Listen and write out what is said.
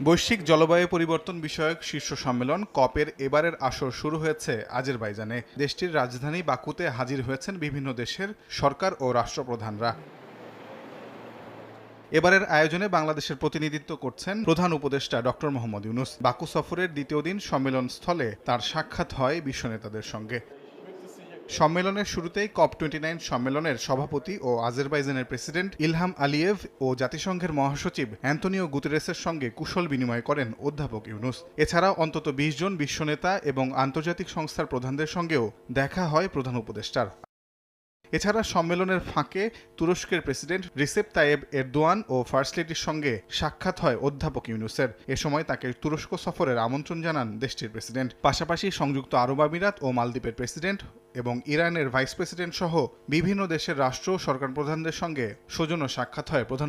বৈশ্বিক জলবায়ু পরিবর্তন বিষয়ক শীর্ষ সম্মেলন কপের এবারের আসর শুরু হয়েছে আজেরবাইজানে। দেশটির রাজধানী বাকুতে হাজির হয়েছেন বিভিন্ন দেশের সরকার ও রাষ্ট্রপ্রধানরা। এবারের আয়োজনে বাংলাদেশের প্রতিনিধিত্ব করছেন প্রধান উপদেষ্টা ডক্টর মোহাম্মদ ইউনূস। বাকু সফরের দ্বিতীয় দিন সম্মেলন স্থলে তার সাক্ষাৎ হয় বিশ্ব নেতাদের সঙ্গে। সম্মেলনের শুরুতেই COP29 সম্মেলনের সভাপতি ও আজেরবাইজানের প্রেসিডেন্ট ইলহাম আলিয়েভ ও জাতিসংঘের মহাসচিব অ্যান্তোনিও গুতেরেসের সঙ্গে কুশল বিনিময় করেন অধ্যাপক ইউনূস। এছাড়াও অন্তত ২০ জন বিশ্বনেতা এবং আন্তর্জাতিক সংস্থার প্রধানদের সঙ্গেও দেখা হয় প্রধান উপদেষ্টার। এছাড়া সম্মেলনের ফাঁকে তুরস্কের প্রেসিডেন্ট রিসেপ তাইয়েব এরদোয়ান ও ফার্স্ট লেডির সঙ্গে সাক্ষাৎ হয় অধ্যাপক ইউনূসের। এ সময় তাকে তুরস্ক সফরের আমন্ত্রণ জানান দেশটির প্রেসিডেন্ট। পাশাপাশি সংযুক্ত আরব আমিরাত ও মালদ্বীপের প্রেসিডেন্ট এবং ইরানের ভাইস প্রেসিডেন্ট সহ বিভিন্ন দেশের রাষ্ট্র ও সরকার প্রধানদের সঙ্গে সৌজন্য সাক্ষাৎ হয় প্রধান